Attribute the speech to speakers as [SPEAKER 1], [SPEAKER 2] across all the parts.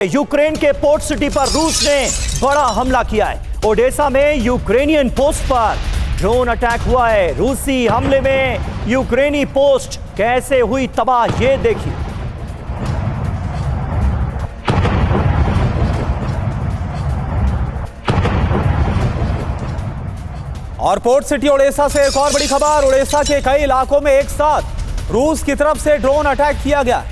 [SPEAKER 1] Ukraine के port city पर रूस ने बड़ा हमला किया है। ओडेसा में यूक्रेनियन पोस्ट पर ड्रोन अटैक हुआ है। रूसी हमले में यूक्रेनी पोस्ट कैसे हुई तबाह, ये देखिए।
[SPEAKER 2] और पोर्ट सिटी ओडेसा से एक और बड़ी खबर। ओडेसा के कई इलाकों में एक साथ रूस की तरफ से ड्रोन अटैक किया गया।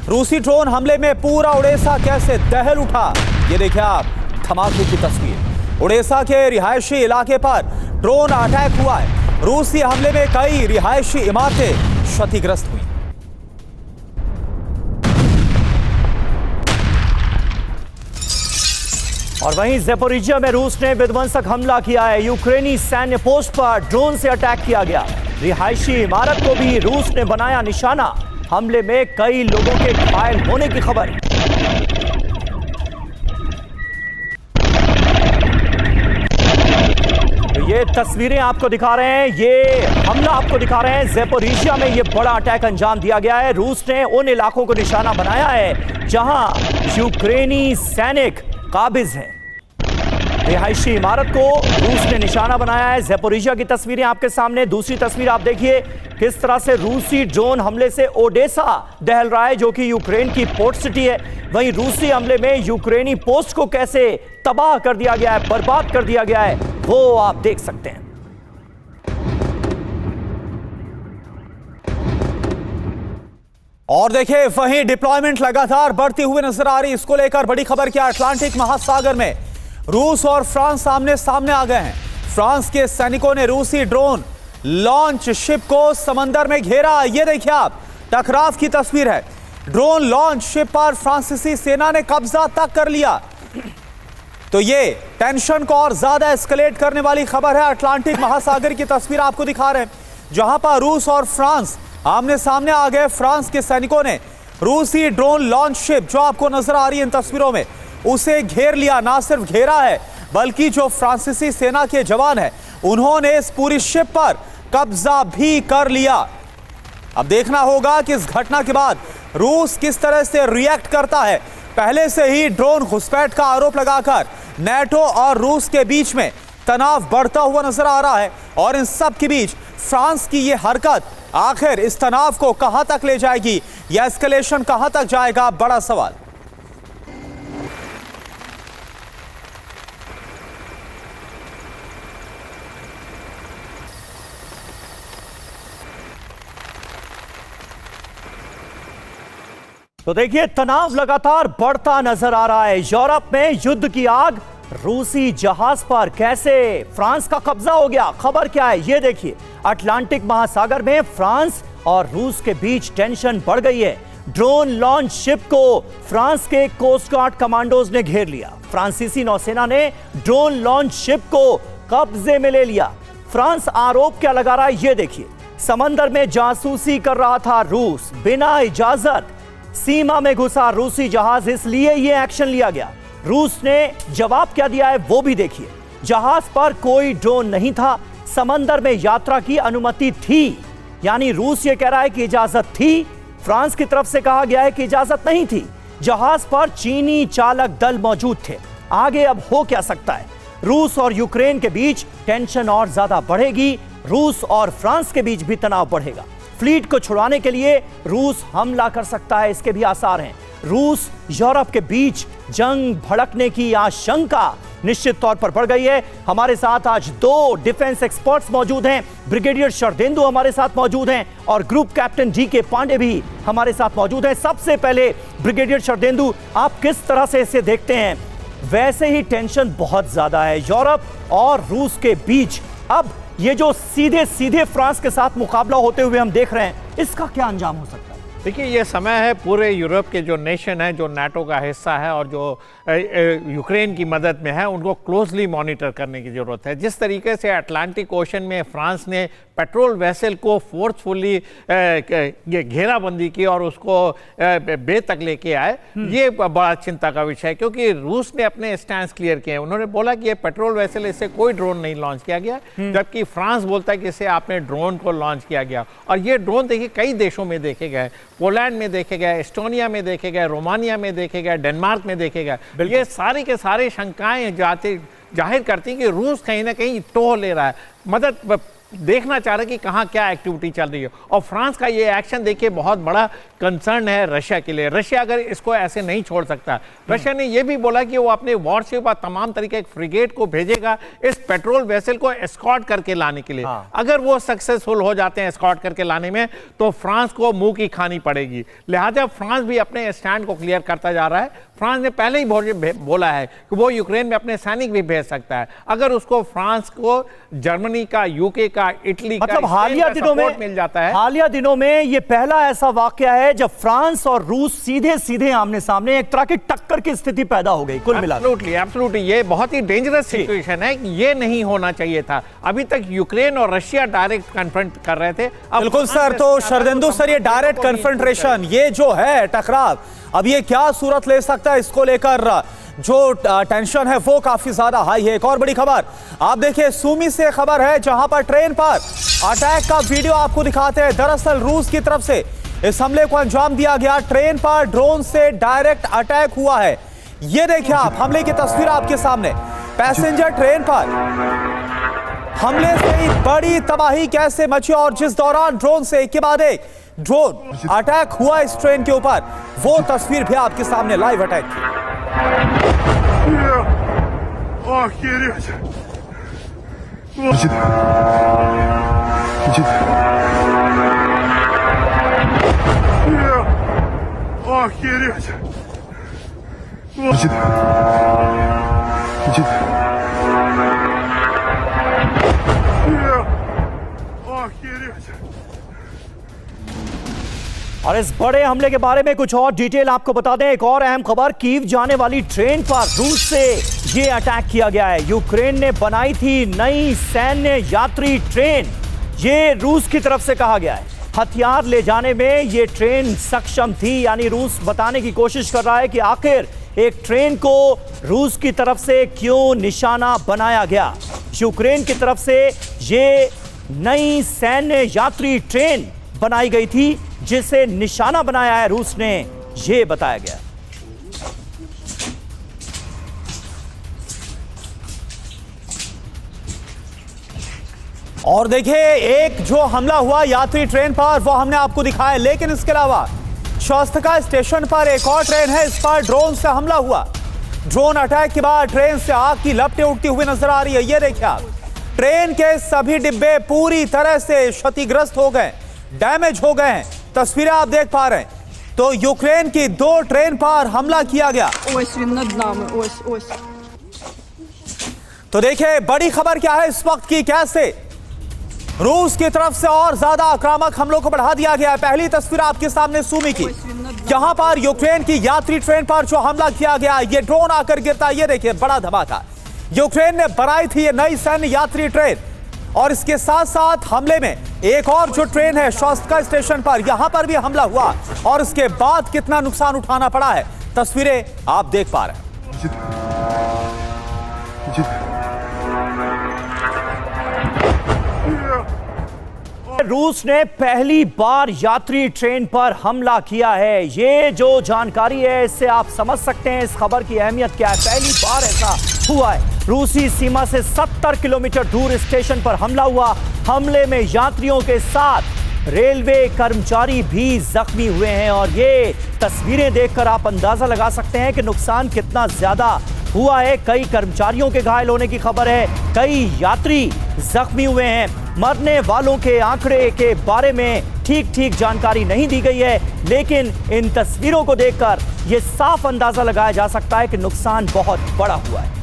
[SPEAKER 2] रूसी ड्रोन हमले में पूरा ओडेसा कैसे दहल उठा, ये देखिए आप धमाके की तस्वीर। ओडेसा के रिहायशी इलाके पर ड्रोन अटैक हुआ है। रूसी हमले में कई रिहायशी इमारतें क्षतिग्रस्त हुई।
[SPEAKER 1] और वहीं ज़ेपोरिजिया में रूस ने विध्वंसक हमला किया है। यूक्रेनी सैन्य पोस्ट पर ड्रोन से अटैक किया गया। रिहायशी इमारत को भी रूस ने बनाया निशाना। हमले में कई लोगों के घायल होने की खबर। तो ये तस्वीरें आपको दिखा रहे हैं, ये हमला आपको दिखा रहे हैं। ज़ेपोरिजिया में ये बड़ा अटैक अंजाम दिया गया है। रूस ने उन इलाकों को निशाना बनाया है जहां यूक्रेनी सैनिक काबिज हैं। रिहायशी इमारत को रूस ने निशाना बनाया है। ज़ेपोरिजिया की तस्वीरें आपके सामने। दूसरी तस्वीर आप देखिए किस तरह से रूसी ड्रोन हमले से ओडेसा दहल रहा है, जो कि यूक्रेन की पोर्ट सिटी है। वहीं रूसी हमले में यूक्रेनी पोस्ट को कैसे तबाह कर दिया गया है, बर्बाद कर दिया गया है, वो आप देख सकते हैं।
[SPEAKER 2] और देखिए वहीं डिप्लॉयमेंट लगातार बढ़ती हुई नजर आ रही। इसको लेकर बड़ी खबर क्या, अटलांटिक महासागर में रूस और फ्रांस सामने सामने आ गए हैं। फ्रांस के सैनिकों ने रूसी ड्रोन लॉन्च शिप को समंदर में घेरा। ये देखिए आप टकराव की तस्वीर है। ड्रोन लॉन्च शिप पर फ्रांसीसी सेना ने कब्जा तक कर लिया। तो ये टेंशन को और ज्यादा एस्केलेट करने वाली खबर है। अटलांटिक महासागर की तस्वीर आपको दिखा रहे हैं, जहां पर रूस और फ्रांस आमने सामने आ गए। फ्रांस के सैनिकों ने रूसी ड्रोन लॉन्च शिप, जो आपको नजर आ रही है इन तस्वीरों में, उसे घेर लिया। ना सिर्फ घेरा है, बल्कि जो फ्रांसीसी सेना के जवान हैं, उन्होंने इस पूरी शिप पर कब्जा भी कर लिया। अब देखना होगा कि इस घटना के बाद रूस किस तरह से रिएक्ट करता है। पहले से ही ड्रोन घुसपैठ का आरोप लगाकर नेटो और रूस के बीच में तनाव बढ़ता हुआ नजर आ रहा है। और इन सब के बीच फ्रांस की यह हरकत आखिर इस तनाव को कहां तक ले जाएगी, यह एस्केलेशन कहां तक जाएगा, बड़ा सवाल।
[SPEAKER 1] तो देखिए तनाव लगातार बढ़ता नजर आ रहा है। यूरोप में युद्ध की आग। रूसी जहाज पर कैसे फ्रांस का कब्जा हो गया, खबर क्या है ये देखिए। अटलांटिक महासागर में फ्रांस और रूस के बीच टेंशन बढ़ गई है। ड्रोन लॉन्च शिप को फ्रांस के कोस्ट गार्ड कमांडोज ने घेर लिया। फ्रांसीसी नौसेना ने ड्रोन लॉन्च शिप को कब्जे में ले लिया। फ्रांस आरोप क्या लगा रहा है ये देखिए। समंदर में जासूसी कर रहा था रूस, बिना इजाजत सीमा में घुसा रूसी जहाज, इसलिए यह एक्शन लिया गया। रूस ने जवाब क्या दिया है वो भी देखिए। जहाज पर कोई ड्रोन नहीं था, समंदर में यात्रा की अनुमति थी। यानी रूस ये कह रहा है कि इजाजत थी, फ्रांस की तरफ से कहा गया है कि इजाजत नहीं थी। जहाज पर चीनी चालक दल मौजूद थे। आगे अब हो क्या सकता है। रूस और यूक्रेन के बीच टेंशन और ज्यादा बढ़ेगी। रूस और फ्रांस के बीच भी तनाव बढ़ेगा। फ्लीट को छुड़ाने के लिए रूस हमला कर सकता है, इसके भी आसार हैं। रूस यूरोप के बीच जंग भड़कने की आशंका निश्चित तौर पर बढ़ गई है। हमारे साथ आज दो डिफेंस एक्सपर्ट्स मौजूद हैं। ब्रिगेडियर शरदेंदु हमारे साथ मौजूद हैं और ग्रुप कैप्टन DK पांडे भी हमारे साथ मौजूद हैं। सबसे पहले ब्रिगेडियर शरदेंदु, आप किस तरह से इसे देखते हैं? वैसे ही टेंशन बहुत ज्यादा है यूरोप और रूस के बीच। अब ये जो सीधे सीधे फ्रांस के साथ मुकाबला होते हुए हम देख रहे हैं, इसका क्या अंजाम हो सकता है?
[SPEAKER 3] देखिए ये समय है, पूरे यूरोप के जो नेशन है, जो नाटो का हिस्सा है और जो यूक्रेन की मदद में है, उनको क्लोजली मॉनिटर करने की ज़रूरत है। जिस तरीके से अटलांटिक ओशन में फ्रांस ने पेट्रोल वेसल को फोर्सफुली ये घेराबंदी की और उसको बे तक लेके आए, ये बड़ा चिंता का विषय है। क्योंकि रूस ने अपने स्टैंड क्लियर किए हैं। उन्होंने बोला कि ये पेट्रोल वेसल, इससे कोई ड्रोन नहीं लॉन्च किया गया, जबकि फ्रांस बोलता है कि इससे आपने ड्रोन को लॉन्च किया गया। और ये ड्रोन देखिए कई देशों में देखे गए। पोलैंड में देखे गए, एस्टोनिया में देखे गए, रोमानिया में देखे गए, डेनमार्क में देखे गए। ये सारी के सारे शंकाएं जाहिर करती हैं कि रूस कहीं ना कहीं टोह ले रहा है, मदद देखना चाह रहा है कि कहाँ क्या एक्टिविटी चल रही है। और फ्रांस का ये एक्शन देखिए बहुत बड़ा कंसर्न है रशिया के लिए। रशिया अगर इसको ऐसे नहीं छोड़ सकता, रशिया ने ये भी बोला कि वो अपने वॉरशिप और तमाम तरीके के फ्रिगेट को भेजेगा इस पेट्रोल वेसल को एस्कॉर्ट करके लाने के लिए। अगर वो सक्सेसफुल हो जाते हैं एस्कॉर्ट करके लाने में, तो फ्रांस को मुंह की खानी पड़ेगी। लिहाजा फ्रांस भी अपने स्टैंड को क्लियर करता जा रहा है। फ्रांस ने पहले ही बोला है कि वो यूक्रेन में अपने सैनिक भी भेज सकता है अगर उसको फ्रांस को जर्मनी का, यूके का, इटली
[SPEAKER 1] मतलब
[SPEAKER 3] का,
[SPEAKER 1] हालिया दिनों में
[SPEAKER 3] मिल जाता है।
[SPEAKER 1] हालिया दिनों में ये पहला ऐसा वाकया है जब फ्रांस और रूस सीधे सीधे आमने सामने, एक तरह की टक्कर की स्थिति पैदा हो गई कुल मिलाकर।
[SPEAKER 3] एब्सोल्युटली ये बहुत ही डेंजरस सिचुएशन है, ये नहीं होना चाहिए था। अभी तक यूक्रेन और रशिया डायरेक्ट कन्फ्रंट कर रहे थे।
[SPEAKER 2] बिल्कुल सर, तो शरदेंदु सर, ये डायरेक्ट कन्फ्रंटेशन, ये जो है टकराव, अब ये क्या सूरत ले सकता है, इसको लेकर जो टेंशन है वो काफी ज्यादा हाई है। एक और बड़ी खबर आप देखिए, सूमी से खबर है जहां पर ट्रेन पर अटैक का वीडियो आपको दिखाते हैं। दरअसल रूस की तरफ से इस हमले को अंजाम दिया गया, ट्रेन पर ड्रोन से डायरेक्ट अटैक हुआ है। ये देखिए आप, हमले की तस्वीर आपके सामने, पैसेंजर ट्रेन पर हमले से ही बड़ी तबाही कैसे मची, और जिस दौरान ड्रोन से एक के बाद एक ड्रोन अटैक हुआ इस ट्रेन के ऊपर, वो तस्वीर भी आपके सामने, लाइव अटैक की।
[SPEAKER 4] Охереть! Охереть! Охереть!
[SPEAKER 1] और इस बड़े हमले के बारे में कुछ और डिटेल आपको बता दें। एक और अहम खबर, कीव जाने वाली ट्रेन पर रूस से ये अटैक किया गया है। यूक्रेन ने बनाई थी नई सैन्य यात्री ट्रेन, ये रूस की तरफ से कहा गया है। हथियार ले जाने में ये ट्रेन सक्षम थी, यानी रूस बताने की कोशिश कर रहा है कि आखिर एक ट्रेन को रूस की तरफ से क्यों निशाना बनाया गया। यूक्रेन की तरफ से ये नई सैन्य यात्री ट्रेन बनाई गई थी जिसे निशाना बनाया है रूस ने, यह बताया गया।
[SPEAKER 2] और देखिए, एक जो हमला हुआ यात्री ट्रेन पर वो हमने आपको दिखाया, लेकिन इसके अलावा शोस्टका स्टेशन पर एक और ट्रेन है, इस पर ड्रोन से हमला हुआ। ड्रोन अटैक के बाद ट्रेन से आग की लपटें उठती हुई नजर आ रही है। ये देखिए आप, ट्रेन के सभी डिब्बे पूरी तरह से क्षतिग्रस्त हो गए, डैमेज हो गए हैं, तस्वीरें आप देख पा रहे हैं। तो यूक्रेन की 2 ट्रेन पर हमला किया गया। तो देखिए बड़ी खबर क्या है इस वक्त की, कैसे रूस की तरफ से और ज्यादा आक्रामक हमलों को बढ़ा दिया गया है। पहली तस्वीर आपके सामने सूमी की, यहां पर यूक्रेन की यात्री ट्रेन पर जो हमला किया गया, ये ड्रोन आकर गिरता, ये देखिए बड़ा धमाका। यूक्रेन ने बनाई थी ये नई सैन्य यात्री ट्रेन, और इसके साथ साथ हमले में एक और जो ट्रेन है शोस्टका स्टेशन पर, यहां पर भी हमला हुआ, और इसके बाद कितना नुकसान उठाना पड़ा है, तस्वीरें आप देख पा रहे हैं।
[SPEAKER 1] रूस ने पहली बार यात्री ट्रेन पर हमला किया है। ये जो जानकारी है इससे आप समझ सकते हैं इस खबर की अहमियत क्या है। पहली बार ऐसा हुआ है, रूसी सीमा से 70 किलोमीटर दूर स्टेशन पर हमला हुआ। हमले में यात्रियों के साथ रेलवे कर्मचारी भी जख्मी हुए हैं, और ये तस्वीरें देखकर आप अंदाजा लगा सकते हैं कि नुकसान कितना ज्यादा हुआ है। कई कर्मचारियों के घायल होने की खबर है, कई यात्री जख्मी हुए हैं। मरने वालों के आंकड़े के बारे में ठीक जानकारी नहीं दी गई है, लेकिन इन तस्वीरों को देखकर यह साफ अंदाजा लगाया जा सकता है कि नुकसान बहुत बड़ा हुआ है।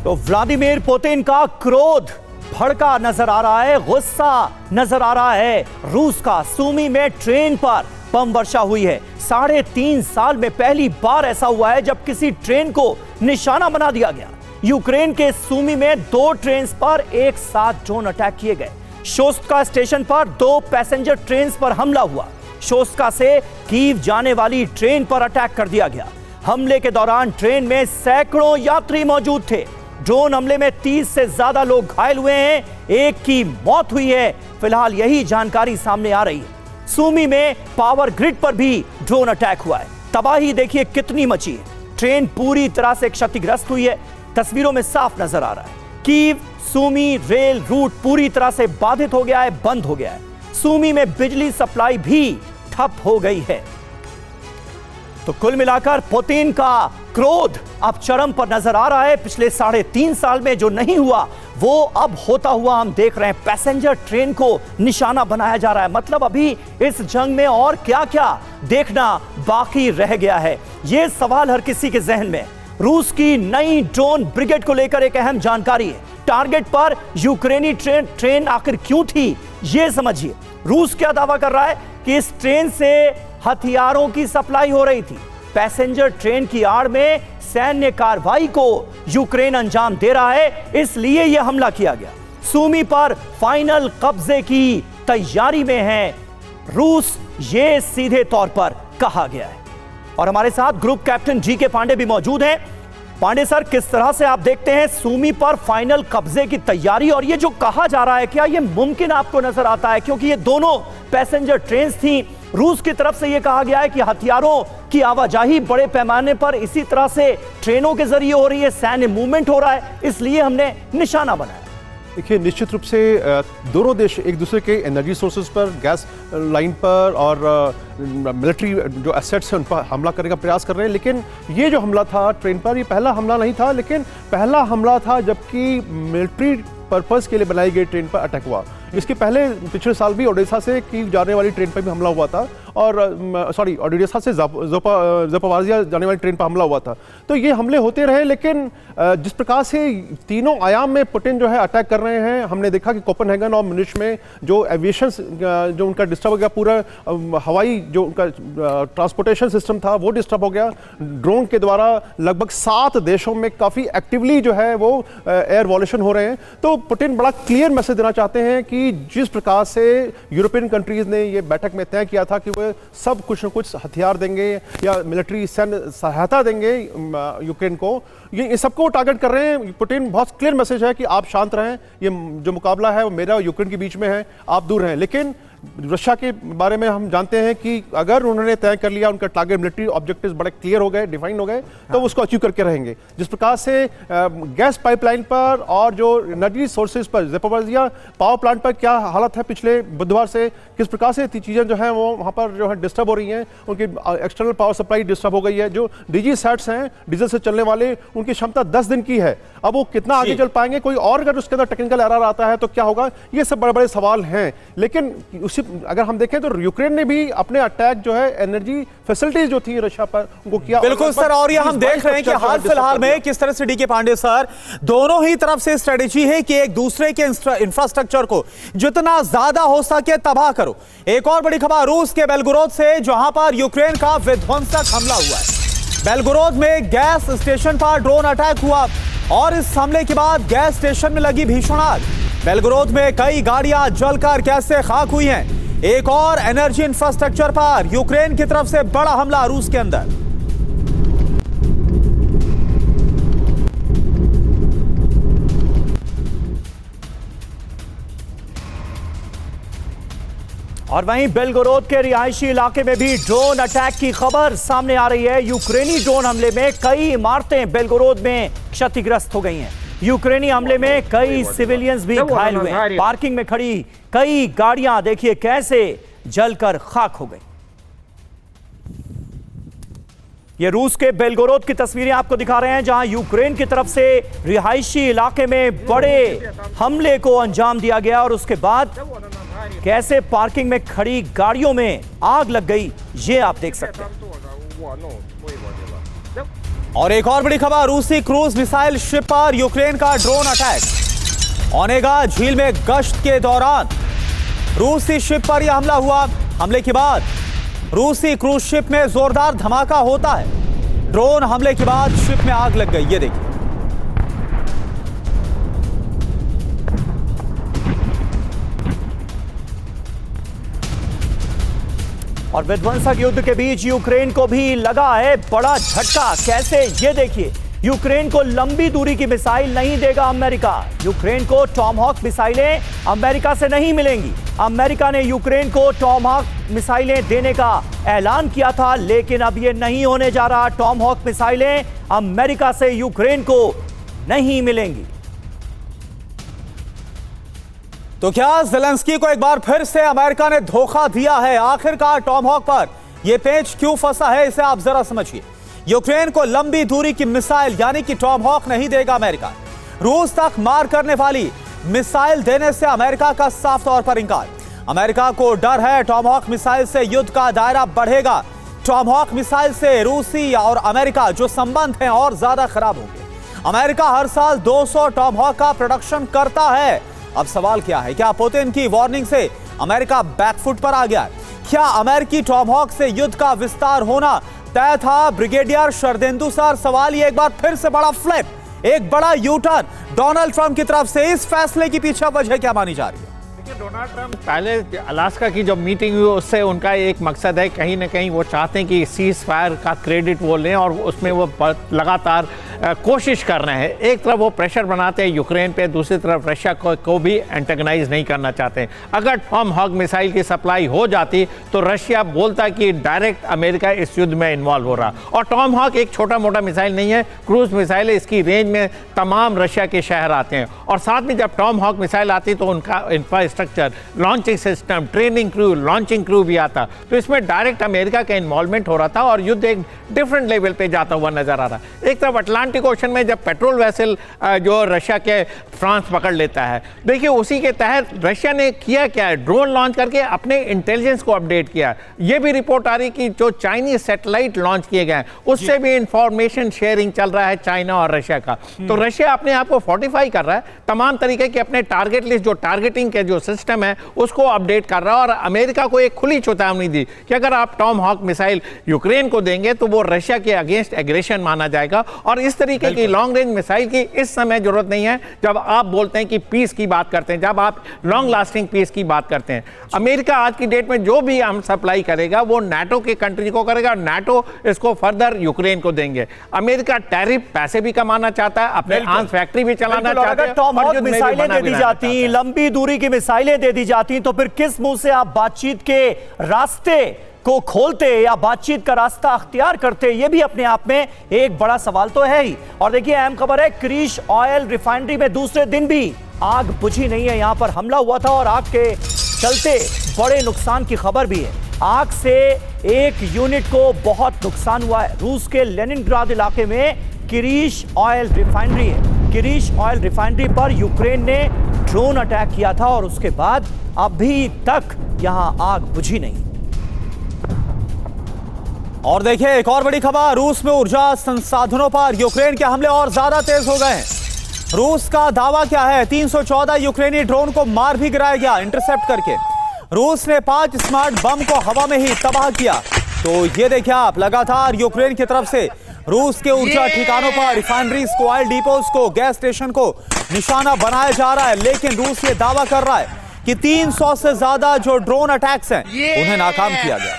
[SPEAKER 1] तो व्लादिमीर पुतिन का क्रोध भड़का नजर आ रहा है, गुस्सा नजर आ रहा है। रूस का सूमी में ट्रेन पर बम वर्षा हुई है। 3.5 साल में पहली बार ऐसा हुआ है जब किसी ट्रेन को निशाना बना दिया गया। यूक्रेन के सूमी में 2 ट्रेन पर एक साथ ड्रोन अटैक किए गए। शोस्टका स्टेशन पर 2 पैसेंजर ट्रेन पर हमला हुआ। शोस्टका से कीव जाने वाली ट्रेन पर अटैक कर दिया गया। हमले के दौरान ट्रेन में सैकड़ों यात्री मौजूद थे। ड्रोन हमले में 30 से ज्यादा लोग घायल हुए हैं, एक की मौत हुई है। फिलहाल यही जानकारी सामने आ रही है। सूमी में पावर ग्रिड पर भी ड्रोन अटैक हुआ है। तबाही देखिए कितनी मची है। ट्रेन पूरी तरह से क्षतिग्रस्त हुई है, तस्वीरों में साफ नजर आ रहा है। कीव सूमी रेल रूट पूरी तरह से बाधित हो गया है, बंद हो गया है। सूमी में बिजली सप्लाई भी ठप हो गई है। तो कुल मिलाकर पुतिन का क्रोध अब चरम पर नजर आ रहा है। पिछले 3.5 साल में जो नहीं हुआ वो अब होता हुआ हम देख रहे हैं। पैसेंजर ट्रेन को निशाना बनाया जा रहा है। मतलब अभी इस जंग में और क्या क्या देखना बाकी रह गया है, ये सवाल हर किसी के जहन में। रूस की नई ड्रोन ब्रिगेड को लेकर एक अहम जानकारी है। टारगेट पर यूक्रेनी ट्रेन आखिर क्यों थी, ये समझिए। रूस क्या दावा कर रहा है कि इस ट्रेन से हथियारों की सप्लाई हो रही थी। पैसेंजर ट्रेन की आड़ में सैन्य कार्रवाई को यूक्रेन अंजाम दे रहा है, इसलिए यह हमला किया गया। सूमी पर फाइनल कब्जे की तैयारी में है रूस, ये सीधे तौर पर कहा गया है। और हमारे साथ ग्रुप कैप्टन जी.के. पांडे भी मौजूद हैं। पांडे सर, किस तरह से आप देखते हैं सूमी पर फाइनल कब्जे की तैयारी, और ये जो कहा जा रहा है क्या ये मुमकिन आपको नजर आता है? क्योंकि ये दोनों पैसेंजर ट्रेन थी। रूस की तरफ से यह कहा गया है कि हथियारों की आवाजाही बड़े पैमाने पर इसी तरह से ट्रेनों के जरिए हो रही है, सैन्य मूवमेंट हो रहा है, इसलिए हमने निशाना बनाया।
[SPEAKER 5] देखिए, निश्चित रूप से दोनों देश एक दूसरे के एनर्जी सोर्सेज पर, गैस लाइन पर और मिलिट्री जो एसेट्स हैं उन पर हमला करने का प्रयास कर रहे हैं। लेकिन ये जो हमला था ट्रेन पर, ये पहला हमला नहीं था, लेकिन पहला हमला था जबकि मिलिट्री पर्पस के लिए बनाई गई ट्रेन पर अटैक हुआ। इसके पहले पिछले साल भी ओडिशा से कीव जाने वाली ट्रेन पर भी हमला हुआ था, और ओडिशा से ज़पोरिज़िया जाने वाली ट्रेन पर हमला हुआ था। तो ये हमले होते रहे, लेकिन जिस प्रकार से तीनों आयाम में पुतिन जो है अटैक कर रहे हैं, हमने देखा कि कोपेनहेगन और म्यूनिच में जो एविएशन जो उनका डिस्टर्ब हो गया, पूरा हवाई जो उनका ट्रांसपोर्टेशन सिस्टम था वो डिस्टर्ब हो गया। ड्रोन के द्वारा लगभग 7 देशों में काफ़ी एक्टिवली जो है वो एयर वॉल्यूशन हो रहे हैं। तो पुतिन बड़ा क्लियर मैसेज देना चाहते हैं कि जिस प्रकार से यूरोपियन कंट्रीज ने ये बैठक में तय किया था कि वो सब कुछ न कुछ हथियार देंगे या मिलिट्री सैन्य सहायता देंगे यूक्रेन को, ये सबको टारगेट कर रहे हैं। पुतिन बहुत क्लियर मैसेज है कि आप शांत रहें, ये जो मुकाबला है वो मेरा और यूक्रेन के बीच में है, आप दूर रहें। लेकिन रशिया के बारे में हम जानते हैं कि अगर उन्होंने तय कर लिया, उनका टारगेट मिलिट्री ऑब्जेक्टिव्स बड़े क्लियर हो गए, डिफाइन हो गए, तो उसको अचीव करके रहेंगे। जिस प्रकार से गैस पाइपलाइन पर और जो एनर्जी सोर्सेज पर, ज़पोरिज़िया पावर प्लांट पर क्या हालत है पिछले बुधवार से, किस प्रकार से चीज़ें जो हैं वो वहाँ पर जो है डिस्टर्ब हो रही हैं, उनकी एक्सटर्नल पावर सप्लाई डिस्टर्ब हो गई है। जो डीजी सेट्स हैं डीजल से चलने वाले, उनकी क्षमता 10 दिन की है, अब वो कितना आगे चल पाएंगे, कोई और अगर उसके अंदर टेक्निकल एरर आता है तो क्या होगा, ये सब बड़े बड़े सवाल हैं। लेकिन अगर हम देखें तो यूक्रेन ने भी अपने अटैक जो है एनर्जी फैसिलिटीज जो थी रशिया पर उनको किया।
[SPEAKER 2] बिल्कुल सर, और ये हम देख रहे हैं कि हाल फिलहाल में किस तरह से डी.के. पांडे सर, दोनों ही तरफ से स्ट्रेटेजी है कि एक दूसरे के इंफ्रास्ट्रक्चर को जितना ज्यादा हो सके तबाह करो। एक और बड़ी खबर रूस के बेलगोरोद से, जहां पर यूक्रेन का विध्वंसक हमला हुआ है। बेलगोरोद में गैस स्टेशन पर ड्रोन अटैक हुआ और इस हमले के बाद गैस स्टेशन में लगी भीषण आग। बेलगोरोद में कई गाड़ियां जलकर कैसे खाक हुई हैं। एक और एनर्जी इंफ्रास्ट्रक्चर पर यूक्रेन की तरफ से बड़ा हमला रूस के अंदर।
[SPEAKER 1] और वहीं बेलगोरोद के रिहायशी इलाके में भी ड्रोन अटैक की खबर सामने आ रही है। यूक्रेनी ड्रोन हमले में कई इमारतें बेलगोरोद में क्षतिग्रस्त हो गई हैं। यूक्रेनी हमले में कई सिविलियंस भी घायल हुए हैं। पार्किंग में खड़ी कई गाड़ियां देखिए कैसे जलकर खाक हो गई। ये रूस के बेलगोरोद की तस्वीरें आपको दिखा रहे हैं, जहां यूक्रेन की तरफ से रिहायशी इलाके में बड़े हमले को अंजाम दिया गया और उसके बाद कैसे पार्किंग में खड़ी गाड़ियों में आग लग गई, ये आप देख सकते हैं।
[SPEAKER 2] और एक और बड़ी खबर, रूसी क्रूज मिसाइल शिप पर यूक्रेन का ड्रोन अटैक। ओनेगा झील में गश्त के दौरान रूसी शिप पर यह हमला हुआ। हमले के बाद रूसी क्रूज शिप में जोरदार धमाका होता है। ड्रोन हमले के बाद शिप में आग लग गई, ये देखिए।
[SPEAKER 1] और विध्वंसक युद्ध के बीच यूक्रेन को भी लगा है बड़ा झटका। कैसे, ये देखिए यूक्रेन को लंबी दूरी की मिसाइल नहीं देगा अमेरिका। यूक्रेन को टॉमहॉक मिसाइलें अमेरिका से नहीं मिलेंगी। अमेरिका ने यूक्रेन को टॉमहॉक मिसाइलें देने का ऐलान किया था, लेकिन अब यह नहीं होने जा रहा। टॉमहॉक मिसाइलें अमेरिका से यूक्रेन को नहीं मिलेंगी।
[SPEAKER 2] तो क्या ज़ेलेंस्की को एक बार फिर से अमेरिका ने धोखा दिया है? आखिरकार टॉमहॉक पर यह पेंच क्यों फंसा है, इसे आप जरा समझिए। यूक्रेन को लंबी दूरी की मिसाइल यानी कि टॉमहॉक नहीं देगा अमेरिका। रूस तक मार करने वाली मिसाइल देने से अमेरिका का साफ तौर पर इंकार। अमेरिका को डर है टॉमहॉक मिसाइल से युद्ध का दायरा बढ़ेगा। टॉमहॉक मिसाइल से रूसी और अमेरिका जो संबंध हैं और ज्यादा खराब होंगे। अमेरिका हर साल 200 टॉमहॉक का प्रोडक्शन करता है। अब सवाल क्या है, क्या पुतिन की वार्निंग से अमेरिका बैकफुट पर आ गया? क्या अमेरिकी टॉमहॉक से युद्ध का विस्तार होना तय था? ब्रिगेडियर शरदेंदु सर, सवाल ये एक बार फिर से बड़ा फ्लिप, एक बड़ा यू टर्न डोनाल्ड ट्रंप की तरफ से। इस फैसले की पीछे वजह क्या मानी जा रही है?
[SPEAKER 3] डोनाल्ड ट्रंप पहले अलास्का की जो मीटिंग हुई उससे उनका एक मकसद है, कहीं ना कहीं वो चाहते हैं कि सीज फायर का क्रेडिट वो लें और उसमें वो लगातार कोशिश कर रहे हैं। एक तरफ वो प्रेशर बनाते हैं यूक्रेन पे, दूसरी तरफ रशिया को भी एंटेगनाइज नहीं करना चाहते हैं। अगर टॉमहॉक मिसाइल की सप्लाई हो जाती तो रशिया बोलता कि डायरेक्ट अमेरिका इस युद्ध में इन्वॉल्व हो रहा। और टॉमहॉक एक छोटा मोटा मिसाइल नहीं है, क्रूज मिसाइल है। इसकी रेंज में तमाम रशिया के शहर आते हैं और साथ में जब टॉमहॉक मिसाइल आती तो उनका infrastructure, launching system, training crew, launching crew भी आता। तो इसमें डायरेक्ट अमेरिका का इन्वॉल्वमेंट हो रहा था और युद्ध एक डिफरेंट लेवल पे जाता हुआ नजर आ रहा। एक तरफ अटलांटिक ओशन में जब पेट्रोल वेसल जो रशिया के फ्रांस पकड़ लेता है, देखिए उसी के तहत रशिया ने किया क्या है, ड्रोन लॉन्च करके अपने इंटेलिजेंस को अपडेट किया। यह भी रिपोर्ट आ रही कि जो चाइनीज सैटेलाइट लॉन्च किए गए उससे भी इंफॉर्मेशन शेयरिंग चल रहा है चाइना और रशिया का। तो रशिया अपने आप को फोर्टिफाई कर रहा है, तमाम तरीके के अपने टारगेट लिस्ट, जो टारगेटिंग के जो सिस्टम है उसको अपडेट कर रहा है। और अमेरिका को एक खुली चेतावनी दी कि अगर आप टॉमहॉक मिसाइल यूक्रेन को देंगे तो वो रशिया के अगेंस्ट एग्रेशन माना जाएगा। और इस तरीके की लॉन्ग रेंज मिसाइल की इस समय जरूरत नहीं है जब आप बोलते हैं कि पीस की बात करते हैं, जब आप लॉन्ग लास्टिंग पीस की बात करते हैं। अमेरिका आज की डेट में जो भी हम सप्लाई करेगा वो नाटो के कंट्री को करेगा और नाटो इसको फर्दर यूक्रेन को देंगे। अमेरिका टैरिफ पैसे भी कमाना चाहता है, अपने आर्म्स फैक्ट्री भी चलाना चाहता है।
[SPEAKER 1] टॉमहॉक मिसाइलें दे दी जाती, लंबी दूरी की मिसाइलें दे दी जाती, तो फिर किस मुंह से आप बातचीत के रास्ते को खोलते या बातचीत का रास्ता अख्तियार करते? ये भी अपने आप में एक बड़ा सवाल तो है ही। और देखिए अहम खबर है, क्रीश ऑयल रिफाइनरी में दूसरे दिन भी आग बुझी नहीं है। यहां पर हमला हुआ था और आग के चलते बड़े नुकसान की खबर भी है। आग से एक यूनिट को बहुत नुकसान हुआ है। रूस के लेनिनग्राद इलाके में क्रीश ऑयल रिफाइनरी है। क्रीश ऑयल रिफाइनरी पर यूक्रेन ने ड्रोन अटैक किया था और उसके बाद अभी तक यहां आग बुझी नहीं।
[SPEAKER 2] और देखिए एक और बड़ी खबर, रूस में ऊर्जा संसाधनों पर यूक्रेन के हमले और ज्यादा तेज हो गए हैं। रूस का दावा क्या है? 314 यूक्रेनी ड्रोन को मार भी गिराया गया इंटरसेप्ट करके। रूस ने 5 स्मार्ट बम को हवा में ही तबाह किया। तो ये देखिए आप, लगातार यूक्रेन की तरफ से रूस के ऊर्जा ठिकानों पर, रिफाइनरीज को, ऑयल डिपोज को, गैस स्टेशन को निशाना बनाया जा रहा है। लेकिन रूस ये दावा कर रहा है कि 300 से ज्यादा जो ड्रोन अटैक्स हैं उन्हें नाकाम किया गया।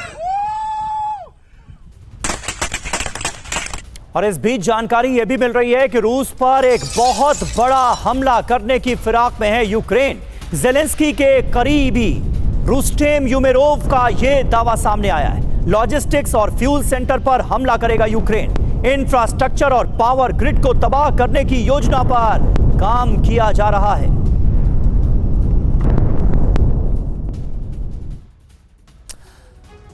[SPEAKER 1] और इस बीच जानकारी यह भी मिल रही है कि रूस पर एक बहुत बड़ा हमला करने की फिराक में है यूक्रेन। ज़ेलेंस्की के करीबी रुस्टेम यूमेरोव का यह दावा सामने आया है। लॉजिस्टिक्स और फ्यूल सेंटर पर हमला करेगा यूक्रेन। इंफ्रास्ट्रक्चर और पावर ग्रिड को तबाह करने की योजना पर काम किया जा रहा है।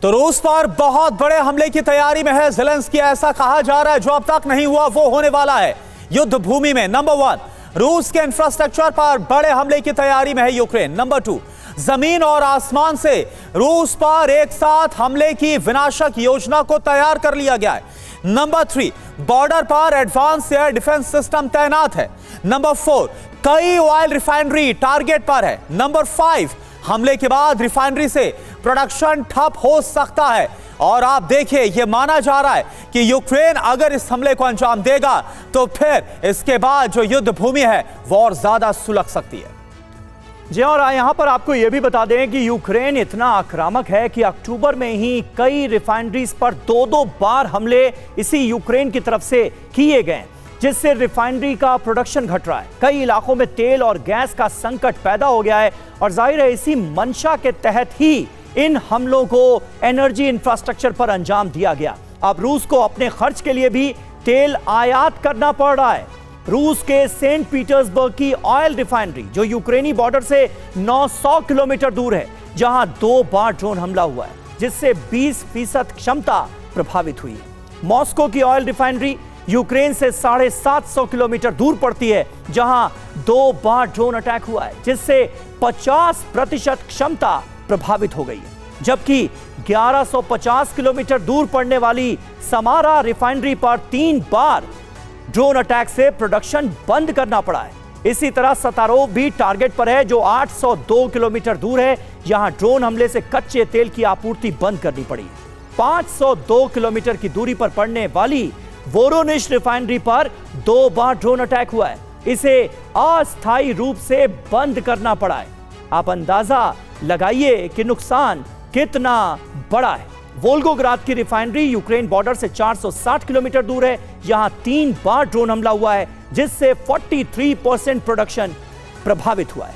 [SPEAKER 2] तो रूस पर बहुत बड़े हमले की तैयारी में है ज़ेलेंस्की। ऐसा कहा जा रहा है जो अब तक नहीं हुआ वो होने वाला है युद्ध भूमि में। नंबर 1, रूस के इंफ्रास्ट्रक्चर पर बड़े हमले की तैयारी में है यूक्रेन। नंबर 2, जमीन और आसमान से रूस पर एक साथ हमले की विनाशक योजना को तैयार कर लिया गया है। नंबर 3, बॉर्डर पर एडवांस एयर डिफेंस सिस्टम तैनात है। नंबर 4, कई ऑयल रिफाइनरी टारगेट पर है। नंबर 5, हमले के बाद रिफाइनरी से प्रोडक्शन ठप हो सकता है। और आप देखिए, यह माना जा रहा है कि यूक्रेन अगर इस हमले को अंजाम देगा तो फिर इसके बाद जो युद्ध भूमि है वो और ज्यादा सुलग सकती है।
[SPEAKER 1] जी, और यहां पर आपको यह भी बता दें कि यूक्रेन इतना आक्रामक है कि अक्टूबर में ही कई रिफाइनरीज पर 2-2 बार हमले इसी यूक्रेन की तरफ से किए गए। जिससे रिफाइनरी का प्रोडक्शन घट रहा है। कई इलाकों में तेल और गैस का संकट पैदा हो गया है और जाहिर है इसी मंशा के तहत ही इन हमलों को एनर्जी इंफ्रास्ट्रक्चर पर अंजाम दिया गया। अब रूस को अपने खर्च के लिए भी तेल आयात करना पड़ रहा है। रूस के सेंट पीटर्सबर्ग की ऑयल रिफाइनरी, जो यूक्रेनी बॉर्डर से 900 किलोमीटर दूर है, जहां 2 बार ड्रोन हमला हुआ है, जिससे 20% क्षमता प्रभावित हुई है। मॉस्को की ऑयल रिफाइनरी यूक्रेन से 750 किलोमीटर दूर पड़ती है, जहां 2 बार ड्रोन अटैक हुआ है, जिससे 50% क्षमता प्रभावित हो गई है। जबकि 1150 किलोमीटर दूर पड़ने वाली समारा रिफाइनरी पर 3 बार ड्रोन अटैक से प्रोडक्शन बंद करना पड़ा है। इसी तरह सतारोव भी टारगेट पर है, जो 802 किलोमीटर दूर है। यहां ड्रोन हमले से कच्चे तेल की आपूर्ति बंद करनी पड़ी। 502 किलोमीटर की दूरी पर पड़ने वाली वोरोनिश रिफाइनरी पर 2 बार ड्रोन अटैक हुआ है। इसे अस्थायी रूप से बंद करना पड़ा है। आप अंदाजा लगाइए कि नुकसान कितना बड़ा है। वोल्गोग्राद की रिफाइनरी यूक्रेन बॉर्डर से 460 किलोमीटर दूर है। यहां 3 बार ड्रोन हमला हुआ है, जिससे 43% प्रोडक्शन प्रभावित हुआ है।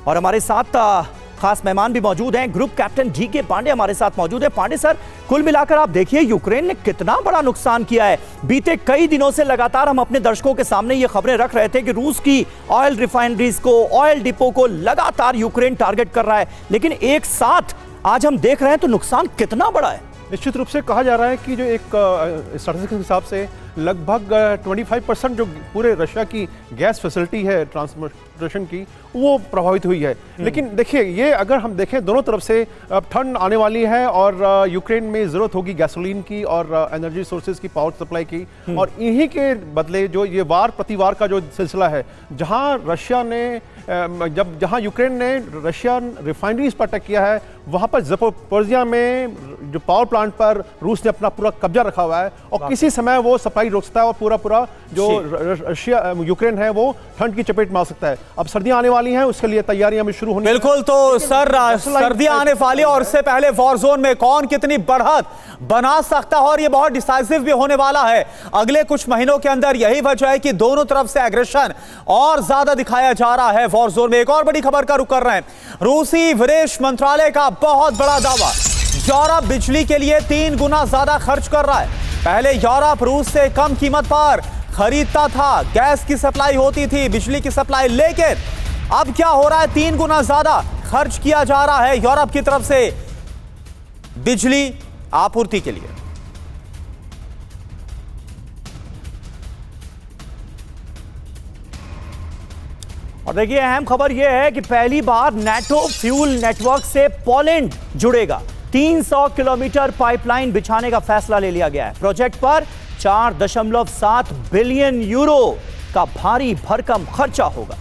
[SPEAKER 1] और हमारे साथ खास मेहमान भी मौजूद हैं। ग्रुप कैप्टन डीके पांडे हमारे साथ मौजूद है। पांडे सर, कुल मिलाकर आप देखिए यूक्रेन ने कितना बड़ा नुकसान किया है। बीते कई दिनों से लगातार हम अपने दर्शकों के सामने ये खबरें रख रहे थे कि रूस की ऑयल रिफाइनरीज को, ऑयल डिपो को लगातार यूक्रेन टारगेट कर रहा है, लेकिन एक साथ आज हम देख रहे हैं तो नुकसान कितना बड़ा है।
[SPEAKER 5] निश्चित रूप से कहा जा रहा है कि जो एक स्टैटिस्टिक्स के हिसाब से लगभग 25% जो पूरे रशिया की गैस फैसिलिटी है ट्रांसपोर्टेशन की, वो प्रभावित हुई है। लेकिन देखिए, ये अगर हम देखें दोनों तरफ से, अब ठंड आने वाली है और यूक्रेन में ज़रूरत होगी गैसोलीन की और एनर्जी सोर्सेज की, पावर सप्लाई की, और इन्हीं के बदले जो ये वार प्रतिवार का जो सिलसिला है, जहां रशिया ने जहां यूक्रेन ने रशियन रिफाइनरीज पर अटैक किया है, वहां पर ज़पोरिज़िया में जो पावर प्लांट पर रूस ने अपना पूरा कब्जा रखा हुआ है और किसी समय वो सप्लाई रोक सकता है और पूरा जो रशिया यूक्रेन है वो ठंड की चपेट में आ सकता है। अब सर्दियां आने वाली हैं, उसके लिए तैयारियां भी शुरू होनी।
[SPEAKER 2] बिल्कुल, तो सर सर्दियां आने वाली और उससे पहले वॉर जोन में कौन कितनी बढ़त बना सकता है, और ये बहुत डिसाइसिव भी होने वाला है अगले कुछ महीनों के अंदर। यही वजह है कि दोनों तरफ से एग्रेशन और ज्यादा दिखाया जा रहा है वॉर जोन में। एक और बड़ी खबर का रुख कर रहे हैं। रूसी विदेश मंत्रालय का बहुत बड़ा दावा, यूरोप बिजली के लिए 3 गुना ज्यादा खर्च कर रहा है। पहले यूरोप रूस से कम कीमत पर खरीदता था, गैस की सप्लाई होती थी, बिजली की सप्लाई, लेकिन अब क्या हो रहा है, 3 गुना ज्यादा खर्च किया जा रहा है यूरोप की तरफ से बिजली आपूर्ति के लिए।
[SPEAKER 1] और देखिए, अहम खबर यह है कि पहली बार नाटो फ्यूल नेटवर्क से पोलैंड जुड़ेगा। 300 किलोमीटर पाइपलाइन बिछाने का फैसला ले लिया गया है। प्रोजेक्ट पर 4.7 बिलियन यूरो का भारी भरकम खर्चा होगा।